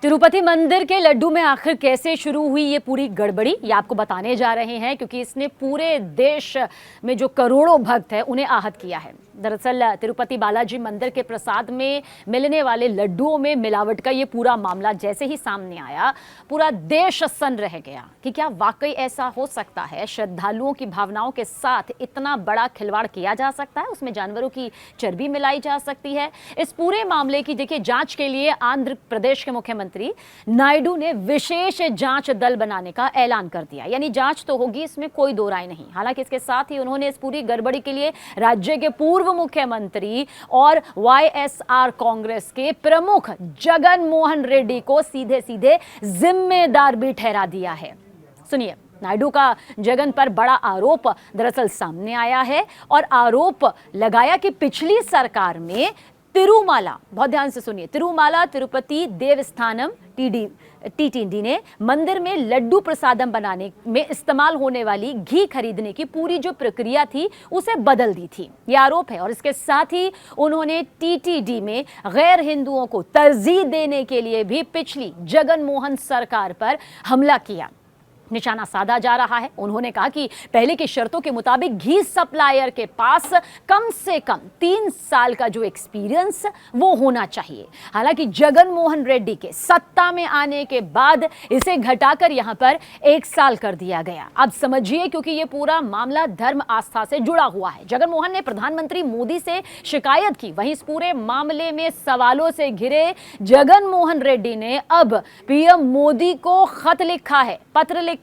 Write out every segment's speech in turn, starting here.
तिरुपति मंदिर के लड्डू में आखिर कैसे शुरू हुई ये पूरी गड़बड़ी, ये आपको बताने जा रहे हैं क्योंकि इसने पूरे देश में जो करोड़ों भक्त हैं उन्हें आहत किया है। दरअसल तिरुपति बालाजी मंदिर के प्रसाद में मिलने वाले लड्डुओं में मिलावट का ये पूरा मामला जैसे ही सामने आया, पूरा देश सन्न रह गया कि क्या वाकई ऐसा हो सकता है? श्रद्धालुओं की भावनाओं के साथ इतना बड़ा खिलवाड़ किया जा सकता है? उसमें जानवरों की चर्बी मिलाई जा सकती है? इस पूरे मामले की देखिए जांच के लिए आंध्र प्रदेश के मुख्यमंत्री नायडू ने विशेष जांच दल बनाने का ऐलान कर दिया। यानी जांच तो होगी, इसमें कोई दो राय नहीं। हालांकि इसके साथ ही उन्होंने इस पूरी गड़बड़ी के लिए राज्य के पूर्व मुख्यमंत्री और वाईएसआर कांग्रेस के प्रमुख जगन मोहन रेड्डी को सीधे सीधे जिम्मेदार भी ठहरा दिया है। सुनिए, नायडू का जगन पर बड़ा आरोप दरअसल सामने आया है और आरोप लगाया कि पिछली सरकार में तिरुमाला, बहुत ध्यान से सुनिए, तिरुमाला तिरुपति देवस्थानम टीटीडी ने मंदिर में लड्डू प्रसादम बनाने में इस्तेमाल होने वाली घी खरीदने की पूरी जो प्रक्रिया थी उसे बदल दी थी। यह आरोप है और इसके साथ ही उन्होंने टीटीडी में गैर हिंदुओं को तरजीह देने के लिए भी पिछली जगन मोहन सरकार पर हमला किया, निशाना साधा जा रहा है। उन्होंने कहा कि पहले की शर्तों के मुताबिक घी सप्लायर के पास कम से कम 3 साल का जो एक्सपीरियंस वो होना चाहिए। हालांकि जगन मोहन रेड्डी के सत्ता में आने के बाद इसे घटाकर यहां पर 1 साल कर दिया गया। अब समझिए, क्योंकि ये पूरा मामला धर्म आस्था से जुड़ा हुआ है। जगन मोहन ने प्रधानमंत्री मोदी से शिकायत की, वहीं इस पूरे मामले में सवालों से घिरे जगन मोहन रेड्डी ने अब पीएम मोदी को खत लिखा है, पत्र लिखा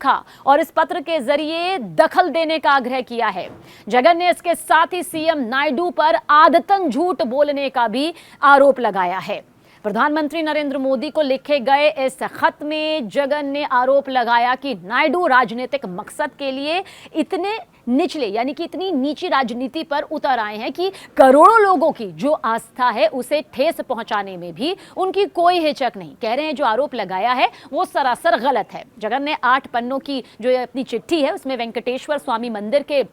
और इस पत्र के जरिए दखल देने का आग्रह किया है। जगन ने इसके साथ ही सीएम नायडू पर आदतन झूठ बोलने का भी आरोप लगाया है। प्रधानमंत्री नरेंद्र मोदी को लिखे गए इस खत में जगन ने आरोप लगाया कि नायडू राजनीतिक मकसद के लिए इतने निचले, यानी कि इतनी नीची राजनीति पर उतर आए हैं कि करोड़ों लोगों की जो आस्था है उसे ठेस पहुंचाने में भी उनकी कोई हिचक नहीं। कह रहे हैं जो आरोप लगाया है वो सरासर गलत है। जगन ने 8 पन्नों की जो अपनी चिट्ठी है उसमें वेंकटेश्वर स्वामी मंदिर के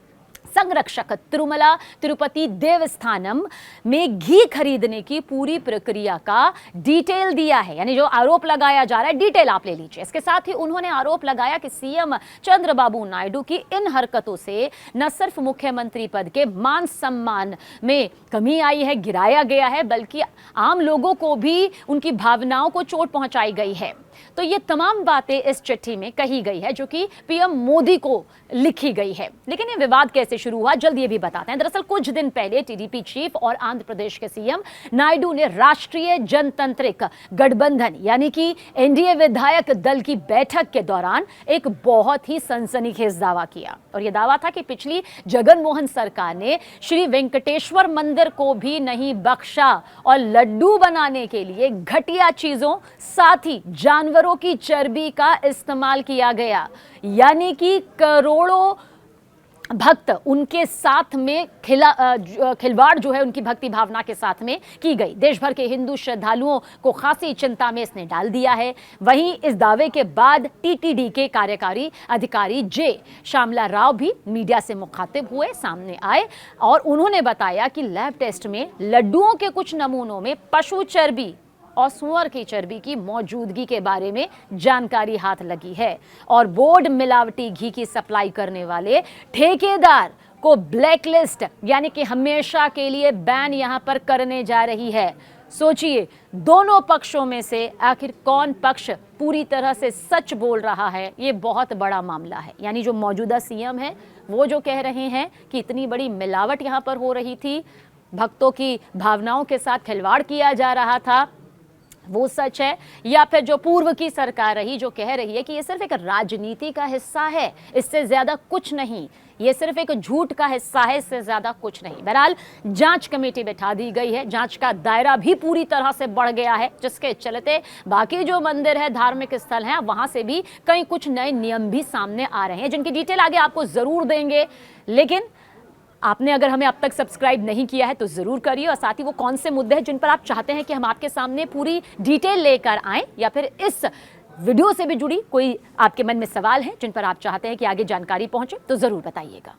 संरक्षक तिरुमला तिरुपति देवस्थानम में घी खरीदने की पूरी प्रक्रिया का डिटेल दिया है। यानी जो आरोप लगाया जा रहा है डिटेल आप ले लीजिए। इसके साथ ही उन्होंने आरोप लगाया कि सीएम चंद्रबाबू नायडू की इन हरकतों से न सिर्फ मुख्यमंत्री पद के मान सम्मान में कमी आई है, गिराया गया है, बल्कि आम लोगों को भी उनकी भावनाओं को चोट पहुंचाई गई है। तो ये तमाम बातें इस चिट्ठी में कही गई है जो कि पीएम मोदी को लिखी गई है। लेकिन ये विवाद कैसे शुरू हुआ, जल्द ये भी बताते हैं। दरअसल कुछ दिन पहले टीडीपी चीफ और आंध्र प्रदेश के सीएम नायडू ने राष्ट्रीय जनतांत्रिक गठबंधन यानी कि एनडीए विधायक दल की बैठक के दौरान एक बहुत ही सनसनीखेज दावा किया और यह दावा था कि पिछली जगन मोहन सरकार ने श्री वेंकटेश्वर मंदिर को भी नहीं बख्शा और लड्डू बनाने के लिए घटिया चीजों, साथ ही जानवरों की चर्बी का इस्तेमाल किया गया। यानी कि करोड़ों भक्त उनके साथ में खिलवाड़ जो है उनकी भक्ति भावना के साथ में की गई। देश भर के हिंदू श्रद्धालुओं को खासी चिंता में इसने डाल दिया है। वहीं इस दावे के बाद टीटीडी के कार्यकारी अधिकारी जे श्यामला राव भी मीडिया से मुखातिब हुए, सामने आए और उन्होंने बताया कि लैब टेस्ट में लड्डुओं के कुछ नमूनों में पशु चर्बी और सुअर की चर्बी की मौजूदगी के बारे में जानकारी हाथ लगी है और बोर्ड मिलावटी घी की सप्लाई करने वाले ठेकेदार को ब्लैकलिस्ट यानी कि हमेशा के लिए बैन यहां पर करने जा रही है। सोचिए, दोनों पक्षों में से आखिर कौन पक्ष पूरी तरह से सच बोल रहा है? ये बहुत बड़ा मामला है। यानी जो मौजूदा सीएम है वो जो कह रहे हैं कि इतनी बड़ी मिलावट यहां पर हो रही थी, भक्तों की भावनाओं के साथ खिलवाड़ किया जा रहा था, वो सच है, या फिर जो पूर्व की सरकार रही जो कह रही है कि ये सिर्फ एक राजनीति का हिस्सा है, इससे ज्यादा कुछ नहीं, ये सिर्फ एक झूठ का हिस्सा है, इससे ज्यादा कुछ नहीं। बहरहाल जांच कमेटी बैठा दी गई है, जांच का दायरा भी पूरी तरह से बढ़ गया है, जिसके चलते बाकी जो मंदिर है, धार्मिक स्थल हैं, वहां से भी कई कुछ नए नियम भी सामने आ रहे हैं जिनकी डिटेल आगे आपको जरूर देंगे। लेकिन आपने अगर हमें अब तक सब्सक्राइब नहीं किया है तो ज़रूर करिए और साथ ही वो कौन से मुद्दे हैं जिन पर आप चाहते हैं कि हम आपके सामने पूरी डिटेल लेकर आएं, या फिर इस वीडियो से भी जुड़ी कोई आपके मन में सवाल है जिन पर आप चाहते हैं कि आगे जानकारी पहुंचे तो ज़रूर बताइएगा।